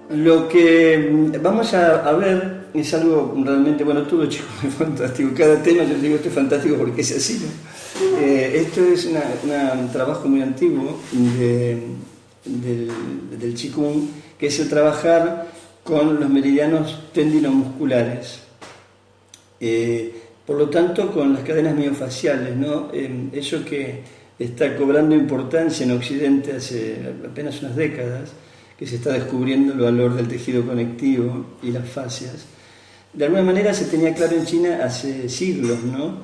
lo que vamos a ver es algo realmente, bueno, todo chico es fantástico, cada tema yo digo esto es fantástico porque es así, ¿no? Esto es un trabajo muy antiguo del Qigong, que es el trabajar con los meridianos tendinomusculares. Por lo tanto, con las cadenas miofaciales, ¿no? Eso que está cobrando importancia en Occidente hace apenas unas décadas, que se está descubriendo el valor del tejido conectivo y las fascias. De alguna manera se tenía claro en China hace siglos, ¿no?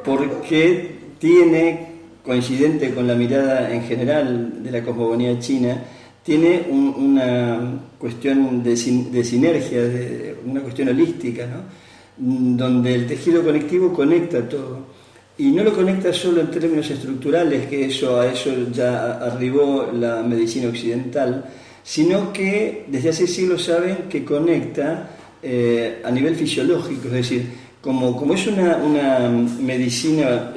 Porque tiene, coincidente con la mirada en general de la cosmogonía china, tiene una cuestión de sinergia, una cuestión holística, ¿no? Donde el tejido conectivo conecta todo. Y no lo conecta solo en términos estructurales, que a eso ya arribó la medicina occidental, sino que desde hace siglos saben que conecta a nivel fisiológico, es decir, como es una medicina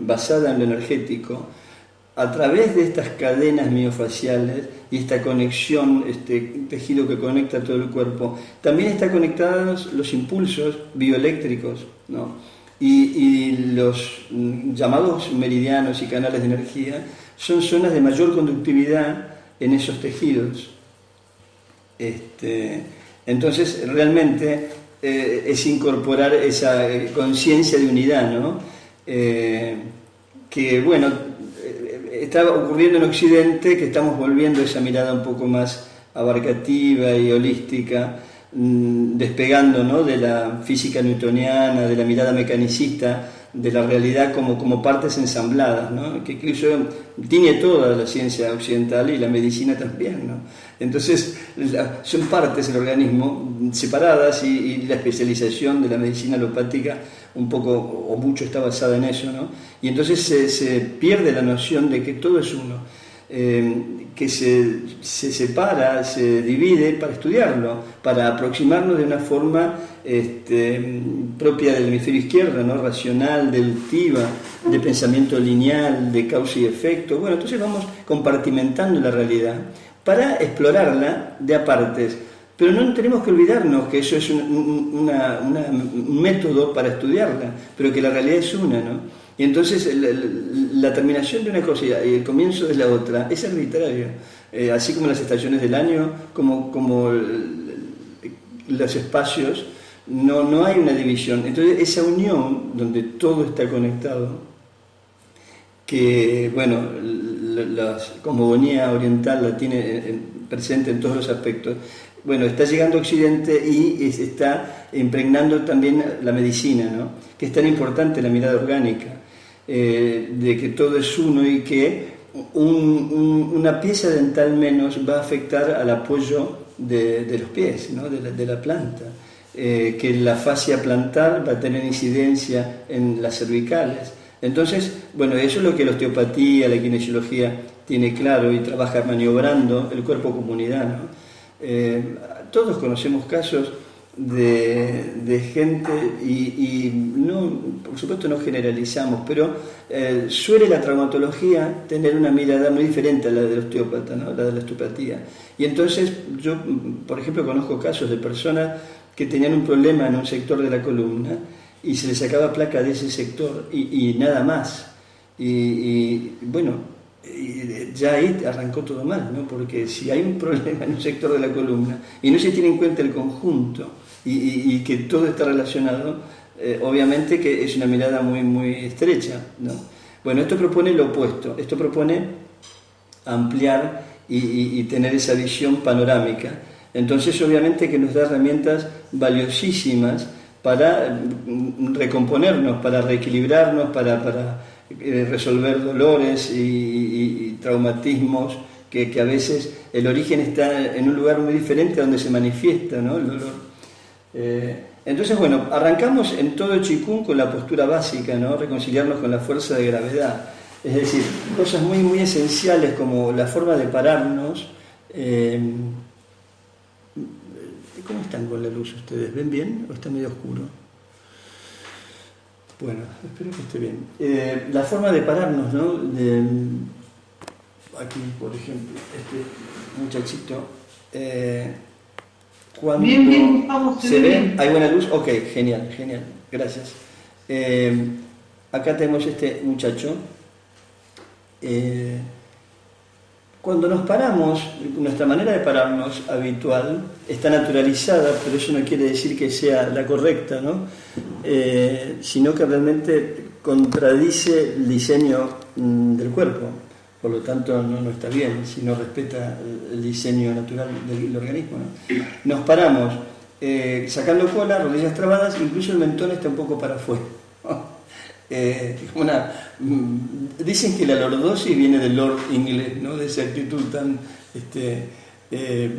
basada en lo energético, a través de estas cadenas miofaciales y esta conexión, este tejido que conecta todo el cuerpo, también están conectados los impulsos bioeléctricos, ¿no? Y los llamados meridianos y canales de energía son zonas de mayor conductividad en esos tejidos. Entonces, realmente es incorporar esa conciencia de unidad, ¿no? Que, bueno, está ocurriendo en Occidente, que estamos volviendo esa mirada un poco más abarcativa y holística, despegando, ¿no?, de la física newtoniana, de la mirada mecanicista, de la realidad como partes ensambladas, ¿no?, que incluso tiene toda la ciencia occidental y la medicina también, ¿no? Entonces son partes del organismo separadas y la especialización de la medicina alopática un poco o mucho está basada en eso, ¿no? Y entonces se pierde la noción de que todo es uno. Que se separa, se divide para estudiarlo, para aproximarnos de una forma propia del hemisferio izquierdo, ¿no?, racional, deductiva, de pensamiento lineal, de causa y efecto. Bueno, entonces vamos compartimentando la realidad para explorarla de a partes, pero no tenemos que olvidarnos que eso es un método para estudiarla, pero que la realidad es una, ¿no? Y entonces la terminación de una cosa y el comienzo de la otra es arbitrario, así como las estaciones del año, como los espacios, no hay una división. Entonces esa unión donde todo está conectado, que bueno, la cosmogonía oriental la tiene presente en todos los aspectos, bueno, está llegando a Occidente y está impregnando también la medicina, ¿no?, que es tan importante la mirada orgánica, de que todo es uno y que una pieza dental menos va a afectar al apoyo de los pies, ¿no?, de la planta, que la fascia plantar va a tener incidencia en las cervicales. Entonces, bueno, eso es lo que la osteopatía, la kinesiología tiene claro y trabaja maniobrando el cuerpo como unidad, ¿no? Todos conocemos casos de gente y no, por supuesto no generalizamos, pero suele la traumatología tener una mirada muy diferente a la del osteópata, ¿no?, la de la osteopatía. Y entonces yo, por ejemplo, conozco casos de personas que tenían un problema en un sector de la columna y se les sacaba placa de ese sector y nada más. Y bueno, ya ahí arrancó todo mal, ¿no? Porque si hay un problema en un sector de la columna y no se tiene en cuenta el conjunto y que todo está relacionado, obviamente que es una mirada muy, muy estrecha, ¿no? Bueno, esto propone lo opuesto, esto propone ampliar y tener esa visión panorámica. Entonces, obviamente que nos da herramientas valiosísimas para recomponernos, para reequilibrarnos, para resolver dolores y traumatismos, que a veces el origen está en un lugar muy diferente a donde se manifiesta, ¿no?, el dolor. Entonces, bueno, arrancamos en todo el Qigong con la postura básica, ¿no?, reconciliarnos con la fuerza de gravedad. Es decir, cosas muy, muy esenciales como la forma de pararnos. ¿Cómo están con la luz ustedes? ¿Ven bien o está medio oscuro? Bueno, espero que esté bien. La forma de pararnos, ¿no?, aquí, por ejemplo, este muchachito, cuando bien, bien, Gustavo, se ve, bien. ¿hay buena luz? Ok, genial, genial, gracias. Acá tenemos este muchacho. Cuando nos paramos, nuestra manera de pararnos habitual está naturalizada, pero eso no quiere decir que sea la correcta, ¿no? Sino que realmente contradice el diseño del cuerpo. Por lo tanto, no está bien si no respeta el diseño natural del organismo, ¿no? Nos paramos sacando cola, rodillas trabadas, incluso el mentón está un poco para afuera. Dicen que la lordosis viene del lord inglés, ¿no? De esa actitud tan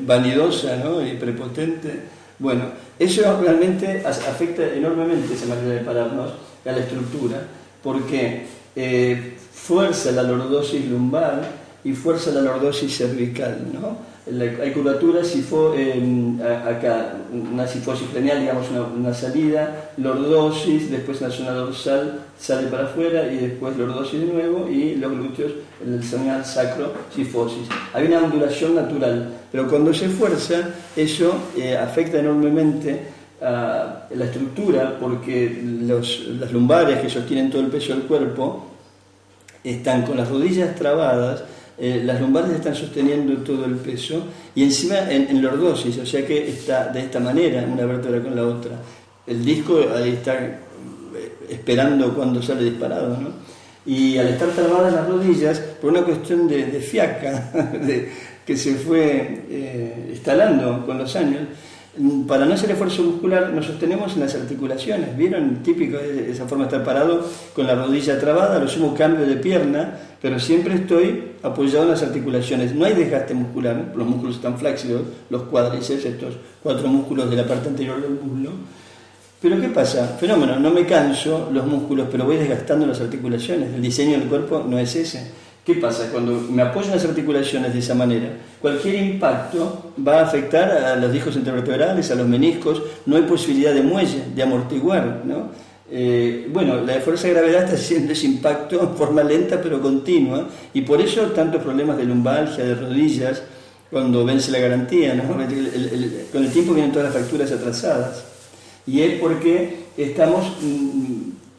vanidosa, ¿no? Y prepotente. Bueno, eso realmente afecta enormemente esa manera de pararnos a la estructura, porque fuerza la lordosis lumbar y fuerza la lordosis cervical, ¿no? Hay curvaturas, acá una sifosis craneal, digamos una salida, lordosis, después en la zona dorsal sale para afuera y después lordosis de nuevo y los glúteos, el señal sacro, sifosis. Hay una ondulación natural, pero cuando se fuerza eso afecta enormemente a la estructura porque las lumbares que sostienen todo el peso del cuerpo están con las rodillas trabadas. Las lumbares están sosteniendo todo el peso y encima en lordosis, o sea que está de esta manera una vértebra con la otra. El disco ahí está esperando cuando sale disparado, ¿no? Y al estar trabadas las rodillas, por una cuestión de fiaca que se fue instalando con los años, para no hacer esfuerzo muscular nos sostenemos en las articulaciones. ¿Vieron? Típico esa forma de estar parado con la rodilla trabada, lo sumo cambio de pierna, pero siempre estoy apoyado en las articulaciones. No hay desgaste muscular, los músculos están flácidos, los cuádriceps, estos 4 músculos de la parte anterior del muslo. Pero ¿qué pasa? Fenómeno, no me canso los músculos, pero voy desgastando las articulaciones. El diseño del cuerpo no es ese. ¿Qué pasa? Cuando me apoyo en las articulaciones de esa manera, cualquier impacto va a afectar a los discos intervertebrales, a los meniscos, no hay posibilidad de muelle, de amortiguar, ¿no? La fuerza de gravedad está haciendo ese impacto en forma lenta pero continua, y por eso tantos problemas de lumbalgia, de rodillas, cuando vence la garantía, ¿no? Con el tiempo vienen todas las fracturas atrasadas, y es porque estamos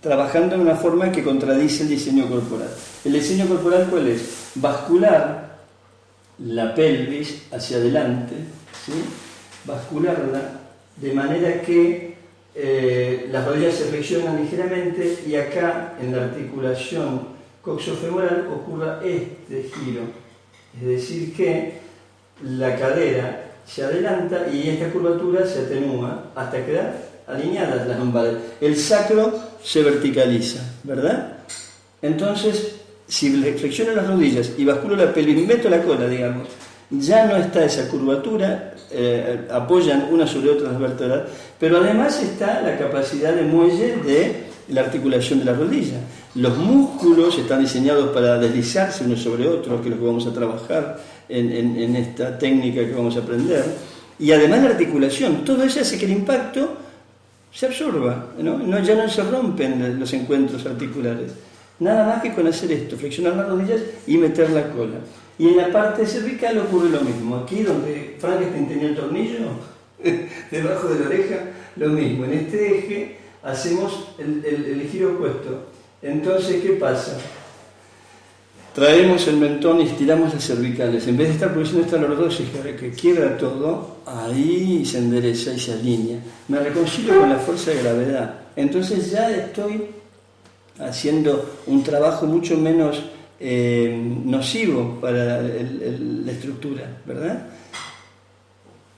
trabajando en una forma que contradice el diseño corporal. ¿El diseño corporal cuál es? Bascular la pelvis hacia adelante, ¿sí? Bascularla de manera que las rodillas se flexionan ligeramente y acá en la articulación coxofemoral ocurra este giro. Es decir que la cadera se adelanta y esta curvatura se atenúa hasta quedar alineadas las lumbares. El sacro se verticaliza, ¿verdad? Entonces, si flexiono las rodillas y basculo la pelvis, meto la cola, digamos, ya no está esa curvatura, apoyan una sobre otra las vértebras, pero además está la capacidad de muelle de la articulación de la rodilla. Los músculos están diseñados para deslizarse unos sobre otros, que es lo que vamos a trabajar en esta técnica que vamos a aprender, y además la articulación, todo eso hace que el impacto se absorba, ¿no? Ya no se rompen los encuentros articulares. Nada más que con hacer esto, flexionar las rodillas y meter la cola. Y en la parte cervical ocurre lo mismo. Aquí donde Frankenstein tenía el tornillo, debajo de la oreja, lo mismo. En este eje hacemos el giro opuesto. Entonces, ¿qué pasa? Traemos el mentón y estiramos las cervicales. En vez de estar produciendo esta lordosis que quiebra todo, ahí se endereza y se alinea. Me reconcilio con la fuerza de gravedad. Entonces ya estoy haciendo un trabajo mucho menos nocivo para la estructura, ¿verdad?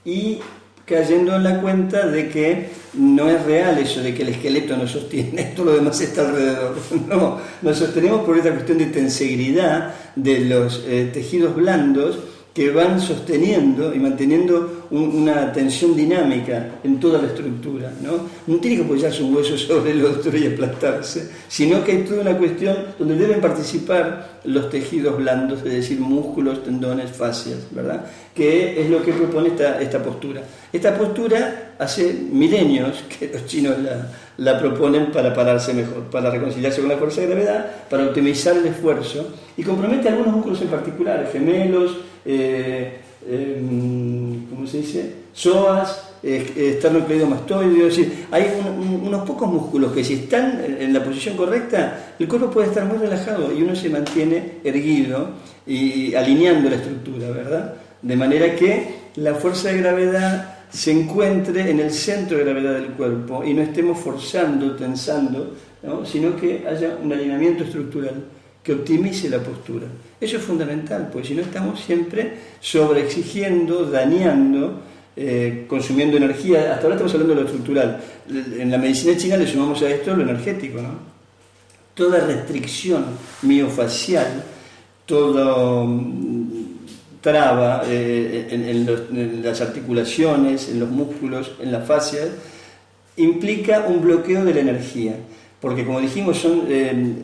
Y cayendo en la cuenta de que no es real eso de que el esqueleto nos sostiene, todo lo demás está alrededor. No, nos sostenemos por esta cuestión de tensegridad de los tejidos blandos que van sosteniendo y manteniendo una tensión dinámica en toda la estructura, ¿no? No tiene que apoyarse un hueso sobre el otro y aplastarse, sino que hay toda una cuestión donde deben participar los tejidos blandos, es decir, músculos, tendones, fascias, ¿verdad? Que es lo que propone esta postura. Esta postura hace milenios que los chinos la proponen para pararse mejor, para reconciliarse con la fuerza de gravedad, para optimizar el esfuerzo, y compromete algunos músculos en particular, gemelos, ¿cómo se dice? Psoas, esternocleidomastoideo. Es decir, hay unos pocos músculos que si están en la posición correcta, el cuerpo puede estar muy relajado y uno se mantiene erguido y alineando la estructura, ¿verdad? De manera que la fuerza de gravedad se encuentre en el centro de gravedad del cuerpo y no estemos forzando, tensando, ¿no? Sino que haya un alineamiento estructural que optimice la postura. Eso es fundamental, pues si no estamos siempre sobreexigiendo, dañando, consumiendo energía. Hasta ahora estamos hablando de lo estructural. En la medicina china le sumamos a esto lo energético, ¿no? Toda restricción miofacial, todo traba en las articulaciones, en los músculos, en las fascias, implica un bloqueo de la energía, porque como dijimos son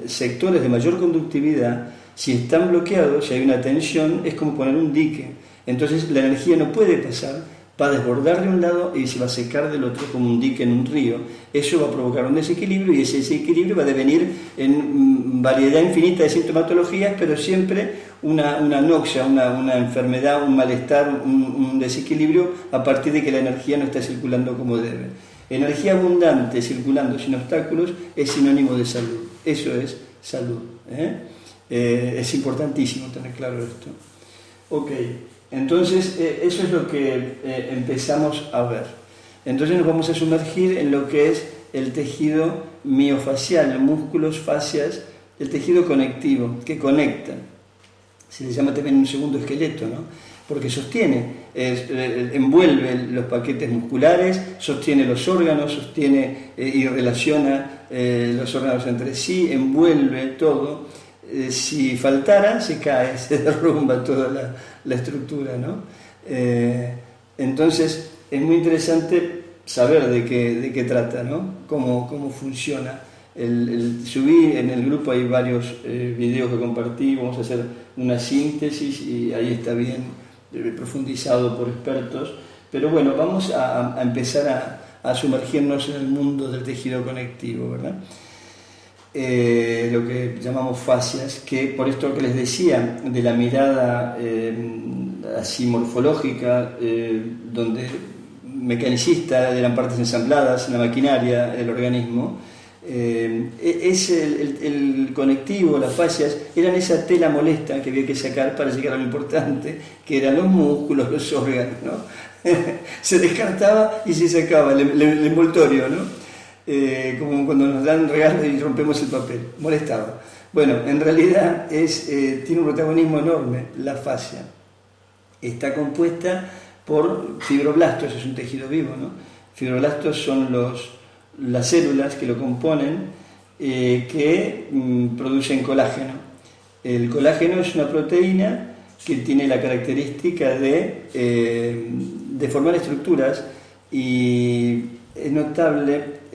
sectores de mayor conductividad. Si están bloqueados, si hay una tensión, es como poner un dique, entonces la energía no puede pasar, va a desbordar de un lado y se va a secar del otro como un dique en un río. Eso va a provocar un desequilibrio y ese desequilibrio va a devenir en variedad infinita de sintomatologías, pero siempre una anoxia, una enfermedad, un malestar, un desequilibrio a partir de que la energía no está circulando como debe. Energía abundante circulando sin obstáculos es sinónimo de salud. Eso es salud. Es importantísimo tener claro esto. Ok. Entonces, eso es lo que empezamos a ver. Entonces nos vamos a sumergir en lo que es el tejido miofacial, músculos, fascias, el tejido conectivo, que conecta. Se le llama también un segundo esqueleto, ¿no? Porque sostiene, envuelve los paquetes musculares, sostiene los órganos, sostiene y relaciona los órganos entre sí, envuelve todo. Si faltara, se cae, se derrumba toda la estructura, ¿no? Entonces, es muy interesante saber de qué trata, ¿no? Cómo funciona. Subí en el grupo, hay varios videos que compartí, vamos a hacer una síntesis y ahí está bien profundizado por expertos. Pero bueno, vamos a empezar a sumergirnos en el mundo del tejido conectivo, ¿verdad? Lo que llamamos fascias, que por esto que les decía, de la mirada así morfológica, donde mecanicista eran partes ensambladas en la maquinaria del organismo, es el conectivo, las fascias, eran esa tela molesta que había que sacar para llegar a lo importante, que eran los músculos, los órganos, ¿no? Se descartaba y se sacaba el envoltorio, ¿no? Como cuando nos dan regalos y rompemos el papel, molestaba. Bueno, en realidad tiene un protagonismo enorme la fascia. Está compuesta por fibroblastos, es un tejido vivo, ¿no? Fibroblastos son las células que lo componen, que producen colágeno. El colágeno es una proteína que tiene la característica de formar estructuras, y es notable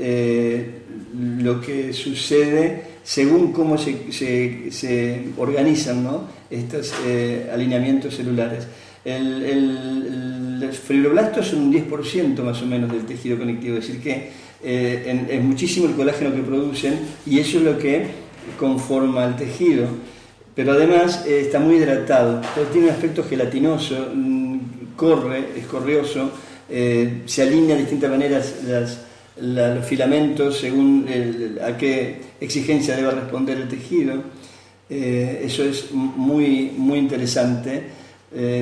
lo que sucede según cómo se organizan, ¿no? Estos alineamientos celulares. Los fibroblastos son un 10% más o menos del tejido conectivo, es decir que es muchísimo el colágeno que producen y eso es lo que conforma el tejido. Pero además está muy hidratado, tiene un aspecto gelatinoso, es correoso, se alinea de distintas maneras los filamentos según a qué exigencia debe responder el tejido. Eso es muy, muy interesante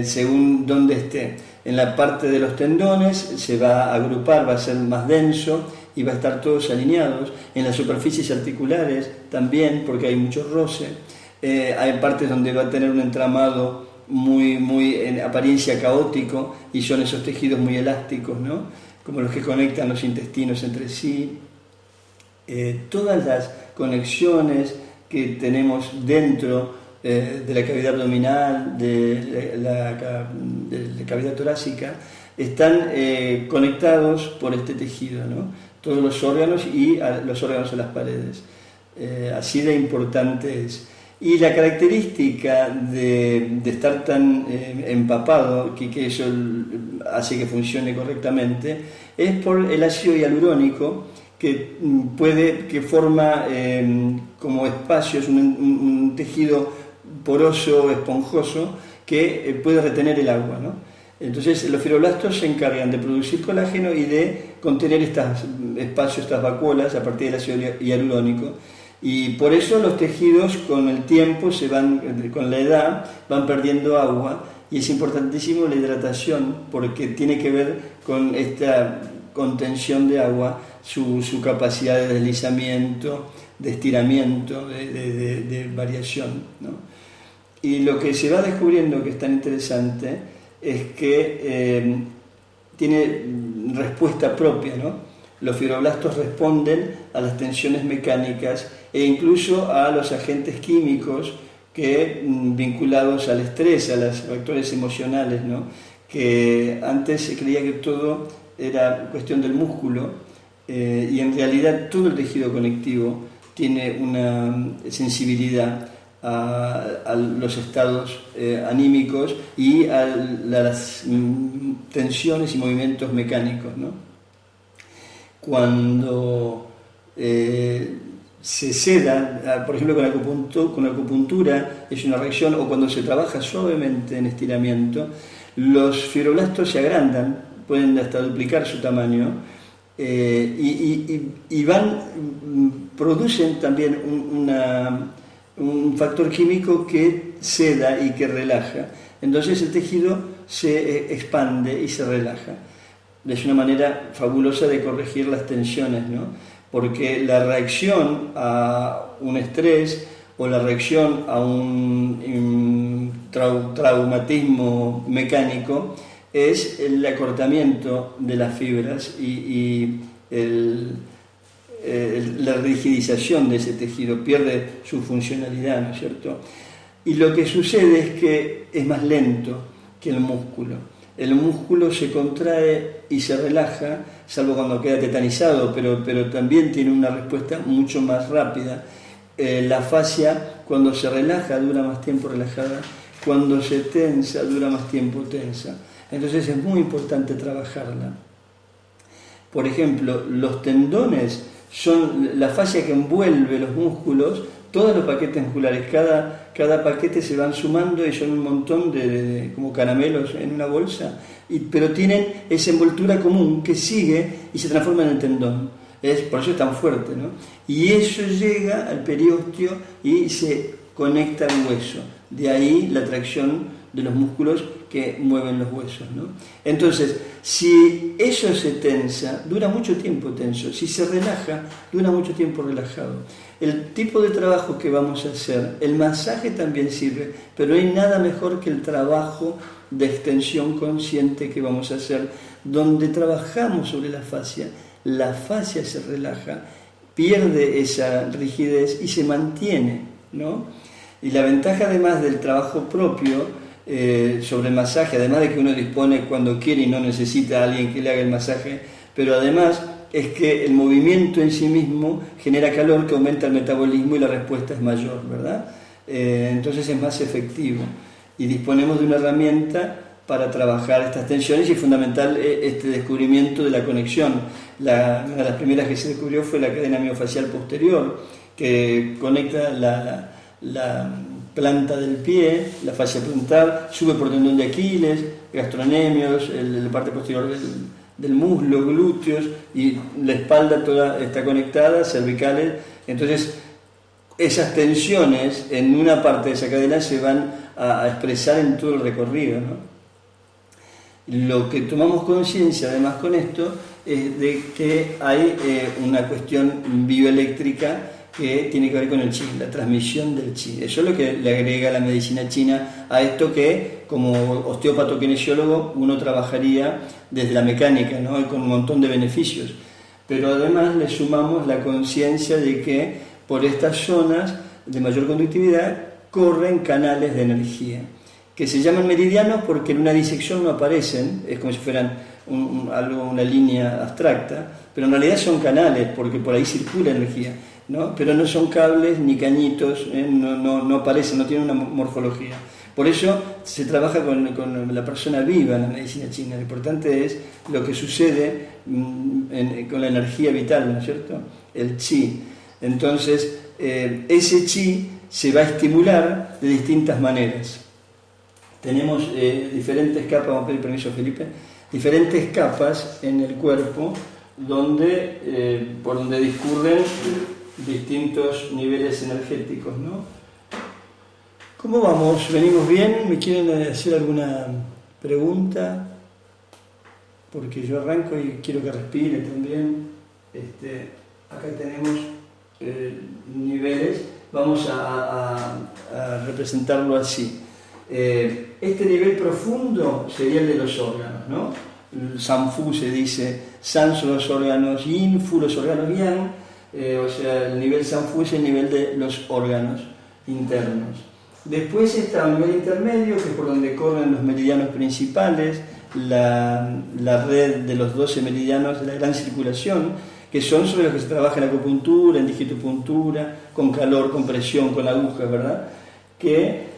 según dónde esté. En la parte de los tendones se va a agrupar, va a ser más denso y va a estar todos alineados. En las superficies articulares también, porque hay mucho roce. Hay partes donde va a tener un entramado muy en apariencia caótico y son esos tejidos muy elásticos, ¿no? Como los que conectan los intestinos entre sí. Todas las conexiones que tenemos dentro de la cavidad abdominal, de la cavidad torácica, están conectados por este tejido, ¿no? Todos los órganos y los órganos a las paredes. Así de importante es. Y la característica de estar tan empapado, que eso hace que funcione correctamente, es por el ácido hialurónico, que forma como espacios, un tejido poroso, esponjoso, que puede retener el agua, ¿no? Entonces los fibroblastos se encargan de producir colágeno y de contener estos espacios, estas vacuolas, a partir del ácido hialurónico. Y por eso los tejidos con el tiempo, con la edad, van perdiendo agua, y es importantísimo la hidratación, porque tiene que ver con esta contención de agua, su capacidad de deslizamiento, de estiramiento, de variación, ¿no? Y lo que se va descubriendo que es tan interesante es que tiene respuesta propia, ¿no? Los fibroblastos responden a las tensiones mecánicas e incluso a los agentes químicos vinculados al estrés, a los factores emocionales, ¿no? Que antes se creía que todo era cuestión del músculo, y en realidad todo el tejido conectivo tiene una sensibilidad a los estados anímicos y a las tensiones y movimientos mecánicos, ¿no? Cuando se seda, por ejemplo con la acupuntura es una reacción, o cuando se trabaja suavemente en estiramiento, los fibroblastos se agrandan, pueden hasta duplicar su tamaño, y producen también un factor químico que seda y que relaja. Entonces el tejido se expande y se relaja. Es una manera fabulosa de corregir las tensiones, ¿no? Porque la reacción a un estrés o la reacción a un traumatismo mecánico es el acortamiento de las fibras y la rigidización de ese tejido, pierde su funcionalidad, ¿no es cierto? Y lo que sucede es que es más lento que el músculo. El músculo se contrae y se relaja, salvo cuando queda tetanizado, pero también tiene una respuesta mucho más rápida. La fascia, cuando se relaja, dura más tiempo relajada, cuando se tensa, dura más tiempo tensa. Entonces es muy importante trabajarla. Por ejemplo, los tendones son la fascia que envuelve los músculos, todos los paquetes musculares, cada paquete se van sumando y son un montón de como caramelos en una bolsa, pero tienen esa envoltura común que sigue y se transforma en el tendón. Por eso es tan fuerte, ¿no? Y eso llega al periósteo y se conecta al hueso. De ahí la tracción de los músculos que mueven los huesos, ¿no? Entonces, si eso se tensa, dura mucho tiempo tenso. Si se relaja, dura mucho tiempo relajado. El tipo de trabajo que vamos a hacer, el masaje también sirve, pero no hay nada mejor que el trabajo de extensión consciente que vamos a hacer, donde trabajamos sobre la fascia se relaja, pierde esa rigidez y se mantiene, ¿no? Y la ventaja además del trabajo propio sobre el masaje, además de que uno dispone cuando quiere y no necesita a alguien que le haga el masaje, pero además es que el movimiento en sí mismo genera calor que aumenta el metabolismo y la respuesta es mayor, ¿verdad? Entonces es más efectivo y disponemos de una herramienta para trabajar estas tensiones, y es fundamental este descubrimiento de la conexión. Una de las primeras que se descubrió fue la cadena miofacial posterior, que conecta la planta del pie, la fascia plantar, sube por tendón de Aquiles, gastrocnemios, la parte posterior del muslo, glúteos, y la espalda toda está conectada, cervicales. Entonces esas tensiones en una parte de esa cadena se van a expresar en todo el recorrido, ¿no? Lo que tomamos conciencia además con esto es de que hay una cuestión bioeléctrica que tiene que ver con el chi, la transmisión del chi. Eso es lo que le agrega la medicina china a esto, que como osteópata kinesiólogo uno trabajaría desde la mecánica, ¿no? Y con un montón de beneficios. Pero además le sumamos la conciencia de que por estas zonas de mayor conductividad corren canales de energía que se llaman meridianos porque en una disección no aparecen, es como si fueran una línea abstracta, pero en realidad son canales porque por ahí circula energía, ¿no? Pero no son cables ni cañitos, no aparecen, no tienen una morfología. Por eso se trabaja con la persona viva en la medicina china. Lo importante es lo que sucede con la energía vital, ¿no es cierto? El chi. Entonces, ese chi se va a estimular de distintas maneras. Tenemos diferentes capas, vamos a pedir permiso, Felipe, diferentes capas en el cuerpo por donde discurren distintos niveles energéticos, ¿no? ¿Cómo vamos? ¿Venimos bien? ¿Me quieren hacer alguna pregunta? Porque yo arranco y quiero que respire también. Acá tenemos niveles, vamos a representarlo así. Este nivel profundo sería el de los órganos, ¿no? Sanfu se dice, San son los órganos, Yin, Fu los órganos Yang, o sea, el nivel Sanfu es el nivel de los órganos internos. Después está un nivel intermedio, que es por donde corren los meridianos principales, la red de los 12 meridianos de la gran circulación, que son sobre los que se trabaja en acupuntura, en digitopuntura, con calor, con presión, con agujas, ¿verdad? Que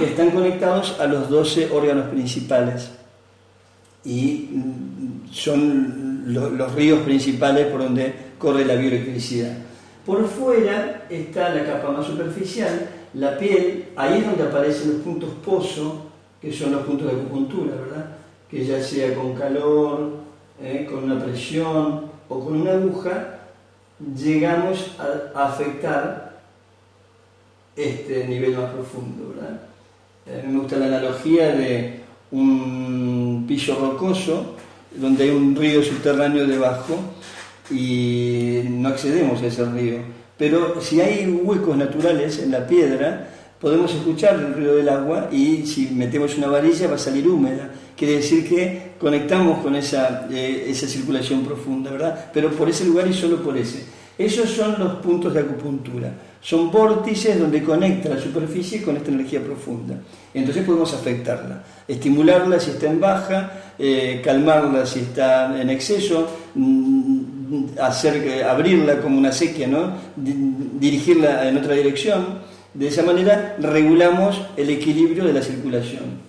están conectados a los 12 órganos principales y son los ríos principales por donde corre la bioelectricidad. Por fuera está la capa más superficial, la piel, ahí es donde aparecen los puntos pozo, que son los puntos de acupuntura, ¿verdad? Que ya sea con calor, con una presión o con una aguja, llegamos a afectar este nivel más profundo, ¿verdad? Me gusta la analogía de un piso rocoso donde hay un río subterráneo debajo y no accedemos a ese río. Pero si hay huecos naturales en la piedra, podemos escuchar el ruido del agua y si metemos una varilla va a salir húmeda. Quiere decir que conectamos con esa circulación profunda, ¿verdad? Pero por ese lugar y solo por ese. Esos son los puntos de acupuntura. Son vórtices donde conecta la superficie con esta energía profunda. Entonces podemos afectarla, estimularla si está en baja, calmarla si está en exceso, abrirla como una sequía, ¿no? Dirigirla en otra dirección. De esa manera regulamos el equilibrio de la circulación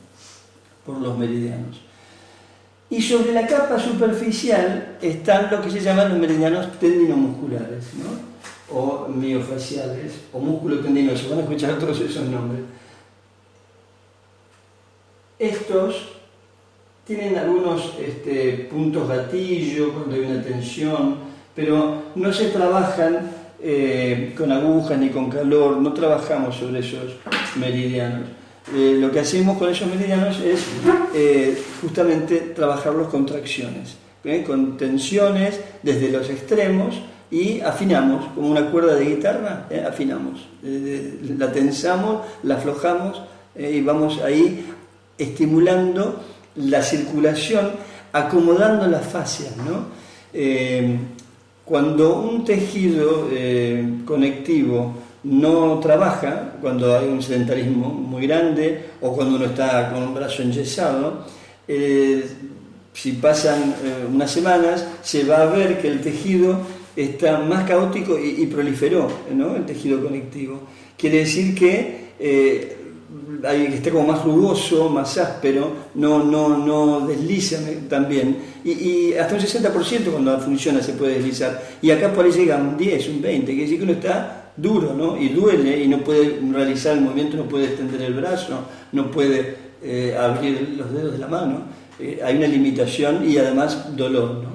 por los meridianos. Y sobre la capa superficial están lo que se llaman los meridianos tendinomusculares, ¿no? O miofaciales, o músculo tendinoso, van a escuchar todos esos nombres. Estos tienen algunos puntos gatillo cuando hay una tensión, pero no se trabajan con agujas ni con calor, no trabajamos sobre esos meridianos. Lo que hacemos con esos meridianos es justamente trabajar las contracciones, con tensiones desde los extremos y afinamos, como una cuerda de guitarra, afinamos, la tensamos, la aflojamos y vamos ahí estimulando la circulación, acomodando las fascias, ¿no? Cuando un tejido conectivo no trabaja, cuando hay un sedentarismo muy grande o cuando uno está con un brazo enyesado, si pasan unas semanas se va a ver que el tejido está más caótico y proliferó, ¿no? El tejido conectivo. Quiere decir que está como más rugoso, más áspero, no desliza tan bien. Y hasta un 60% cuando funciona se puede deslizar. Y acá por ahí llega un 10, un 20, quiere decir que uno está duro, ¿no? Y duele y no puede realizar el movimiento, no puede extender el brazo, no puede abrir los dedos de la mano. Hay una limitación y además dolor, ¿no?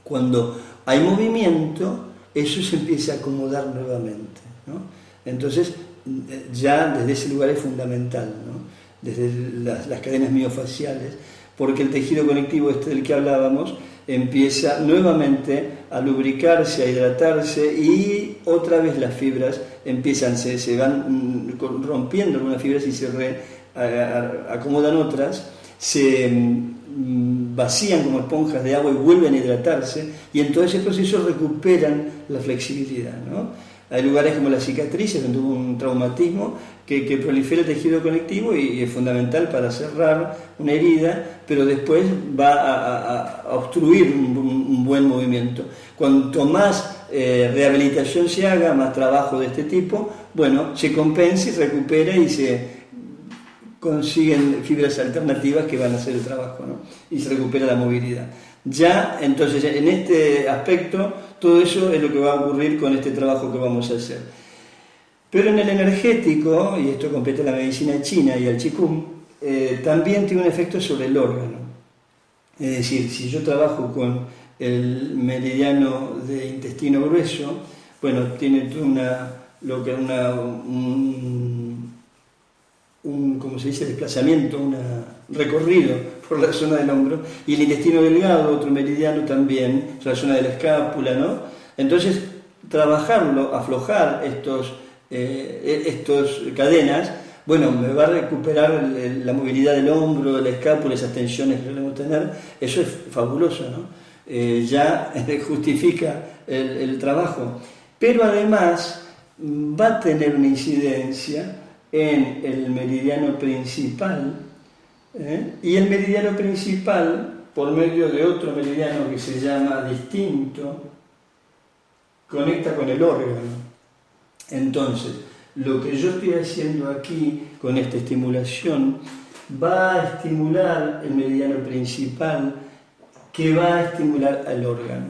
Cuando hay movimiento, eso se empieza a acomodar nuevamente, ¿no? Entonces, ya desde ese lugar es fundamental, ¿no? Desde las cadenas miofaciales, porque el tejido conectivo del que hablábamos empieza nuevamente a lubricarse, a hidratarse y otra vez las fibras se van rompiendo algunas fibras y se acomodan otras, se vacían como esponjas de agua y vuelven a hidratarse y en todo ese proceso recuperan la flexibilidad, ¿no? Hay lugares como las cicatrices, donde hubo un traumatismo, que prolifera el tejido conectivo y es fundamental para cerrar una herida, pero después va a obstruir un buen movimiento. Cuanto más rehabilitación se haga, más trabajo de este tipo, bueno, se compensa y recupera y se consiguen fibras alternativas que van a hacer el trabajo, ¿no? Y se recupera la movilidad. Ya, entonces, en este aspecto, todo eso es lo que va a ocurrir con este trabajo que vamos a hacer. Pero en el energético, y esto compete la medicina china y el Qigong, también tiene un efecto sobre el órgano. Es decir, si yo trabajo con el meridiano de intestino grueso, bueno, tiene un ¿cómo se dice?, desplazamiento, un recorrido por la zona del hombro, y el intestino delgado, otro meridiano también, la zona de la escápula, ¿no? Entonces, trabajarlo, aflojar estos cadenas, bueno, me va a recuperar la movilidad del hombro, de la escápula, esas tensiones que solemos tener, eso es fabuloso, ¿no? Ya justifica el trabajo, pero además va a tener una incidencia en el meridiano principal, y el meridiano principal, por medio de otro meridiano que se llama distinto, conecta con el órgano. Entonces, lo que yo estoy haciendo aquí con esta estimulación va a estimular el meridiano principal, que va a estimular al órgano,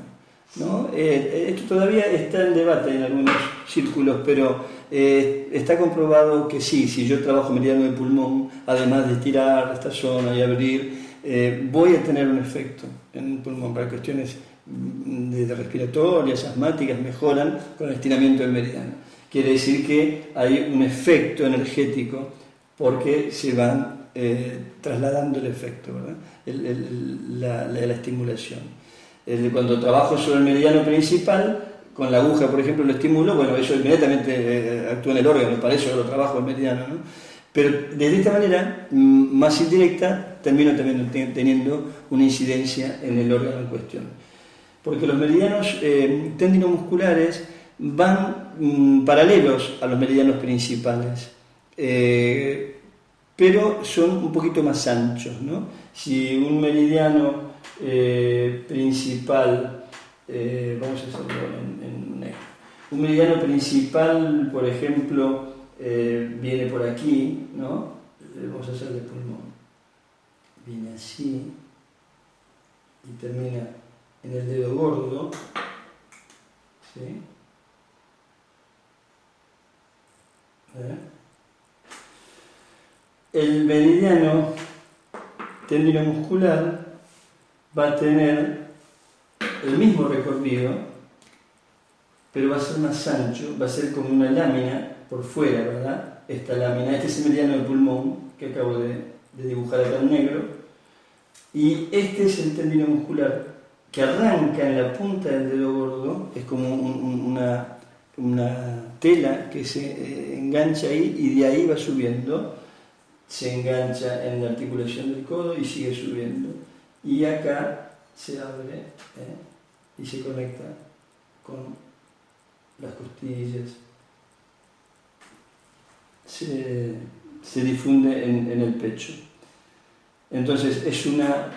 ¿no? Esto todavía está en debate en algunos círculos, pero está comprobado que sí, si yo trabajo meridiano de pulmón, además de estirar esta zona y abrir, voy a tener un efecto en el pulmón para cuestiones de respiratorias, asmáticas, mejoran con el estiramiento del meridiano. Quiere decir que hay un efecto energético porque se van trasladando el efecto, ¿verdad? La estimulación. Cuando trabajo sobre el meridiano principal, con la aguja, por ejemplo, lo estimulo, bueno, eso inmediatamente actúa en el órgano, para eso yo lo trabajo el meridiano, ¿no? Pero de esta manera, más indirecta, termino también teniendo una incidencia en el órgano en cuestión. Porque los meridianos tendinomusculares van paralelos a los meridianos principales, pero son un poquito más anchos, ¿no? Si un meridiano principal, vamos a hacerlo en negro, un meridiano principal, por ejemplo, viene por aquí, ¿no? Vamos a hacer de pulmón, viene así y termina en el dedo gordo, ¿sí? El meridiano tendinomuscular va a tener el mismo recorrido, pero va a ser más ancho, va a ser como una lámina por fuera, ¿verdad? Esta lámina, este es el meridiano del pulmón que acabo de dibujar acá en negro, y este es el tendino muscular que arranca en la punta del dedo gordo, es como una tela que se engancha ahí y de ahí va subiendo, se engancha en la articulación del codo y sigue subiendo. Y acá se abre y se conecta con las costillas, se difunde en el pecho. Entonces es una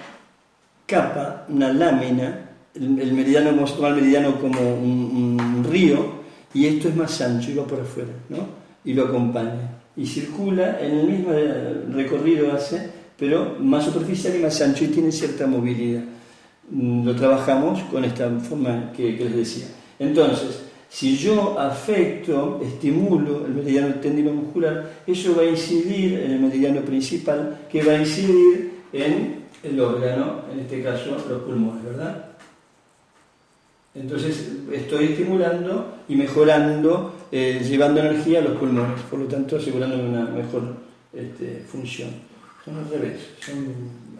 capa, una lámina, el meridiano, vamos a tomar el meridiano como un río, y esto es más ancho y va por afuera, ¿no? Y lo acompaña. Y circula en el mismo recorrido hace, pero más superficial y más ancho, y tiene cierta movilidad. Lo trabajamos con esta forma que les decía. Entonces, si yo afecto, estimulo el meridiano tendinomuscular, eso va a incidir en el meridiano principal, que va a incidir en el órgano, en este caso los pulmones, ¿verdad? Entonces estoy estimulando y mejorando, llevando energía a los pulmones, por lo tanto asegurando una mejor función. Son al revés, son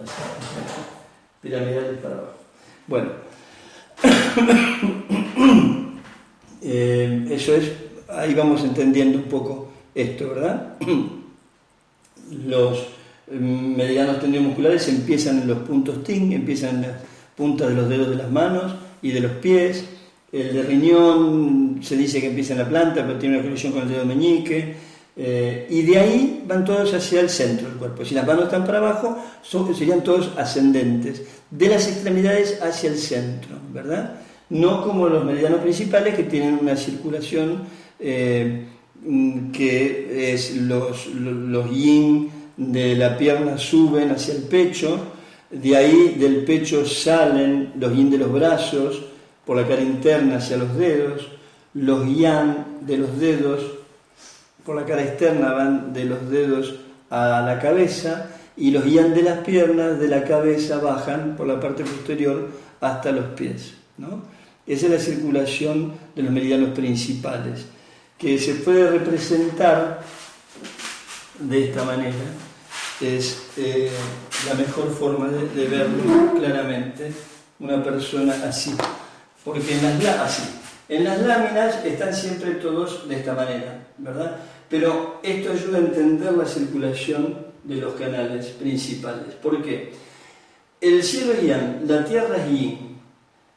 así, piramidales para abajo. Bueno, eso es, ahí vamos entendiendo un poco esto, ¿verdad? Los meridianos tendinomusculares empiezan en los puntos TIN, empiezan en las puntas de los dedos de las manos y de los pies, El de riñón se dice que empieza en la planta, pero tiene una conexión con el dedo meñique. Y de ahí van todos hacia el centro del cuerpo. Si las manos están para abajo, serían todos ascendentes, de las extremidades hacia el centro, ¿verdad? No como los meridianos principales, que tienen una circulación que es los yin de la pierna suben hacia el pecho, de ahí del pecho salen los yin de los brazos por la cara interna hacia los dedos, los yang de los dedos por la cara externa van de los dedos a la cabeza, y los yang de las piernas de la cabeza bajan por la parte posterior hasta los pies, ¿no? Esa es la circulación de los meridianos principales, que se puede representar de esta manera. Es la mejor forma de verlo claramente, una persona así, porque en las láminas están siempre todos de esta manera, ¿verdad? Pero esto ayuda a entender la circulación de los canales principales. ¿Por qué? El cielo es yang, la tierra es yin.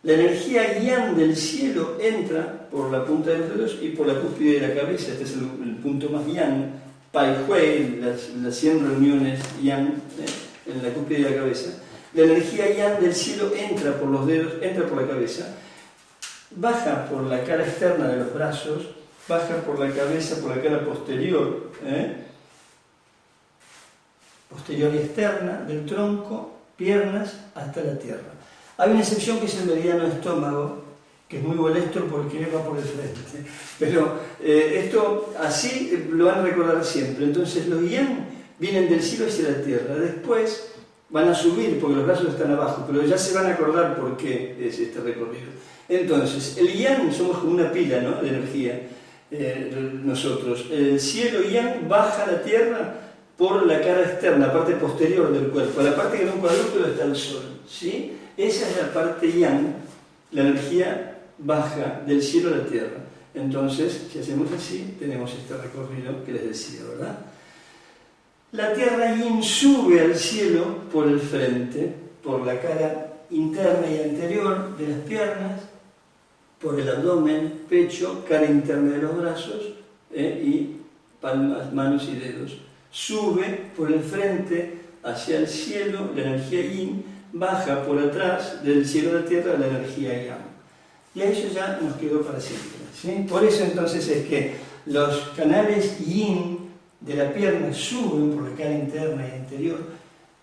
La energía yang del cielo entra por la punta de los dedos y por la cúspide de la cabeza. Este es el punto más yang. Pai Hui, las 100 reuniones yang en la cúspide de la cabeza. La energía yang del cielo entra por los dedos, entra por la cabeza, baja por la cara externa de los brazos, baja por la cabeza, por la cara posterior, posterior y externa del tronco, piernas, hasta la tierra. Hay una excepción que es el meridiano estómago, que es muy molesto porque va por el frente. Pero esto así lo van a recordar siempre. Entonces los yang vienen del cielo hacia la tierra. Después van a subir porque los brazos están abajo, pero ya se van a acordar por qué es este recorrido. Entonces, el yang somos como una pila, ¿no?, de energía. Nosotros, el cielo yang baja a la tierra por la cara externa, la parte posterior del cuerpo, la parte que en un cuadrúpedo está el sol, ¿sí? Esa es la parte yang, la energía baja del cielo a la tierra. Entonces, si hacemos así, tenemos este recorrido que les decía, ¿verdad? La tierra yin sube al cielo por el frente, por la cara interna y anterior de las piernas, por el abdomen, pecho, cara interna de los brazos y palmas, manos y dedos. Sube por el frente hacia el cielo, la energía yin, baja por atrás del cielo a la tierra la energía yang. Y a eso ya nos quedó para siempre, ¿sí? Por eso entonces es que los canales yin de la pierna suben por la cara interna y anterior,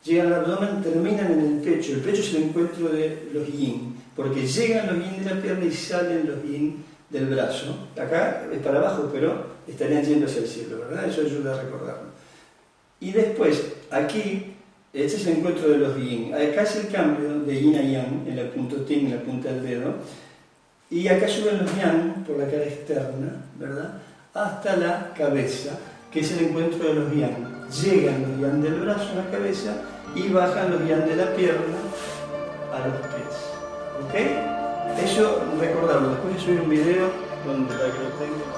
llegan al abdomen, terminan en el pecho. El pecho es el encuentro de los yin, porque llegan los yin de la pierna y salen los yin del brazo. Acá es para abajo, pero estarían yendo hacia el cielo, ¿verdad? Eso ayuda a recordarlo. Y después, aquí, este es el encuentro de los yin. Acá es el cambio de yin a yang, en la puntotín, en la punta del dedo. Y acá suben los yang por la cara externa, ¿verdad?, hasta la cabeza, que es el encuentro de los yang. Llegan los yang del brazo a la cabeza y bajan los yang de la pierna a los pies. ¿Ok? Eso recordarlo. Después de subir un video donde para que lo tengan.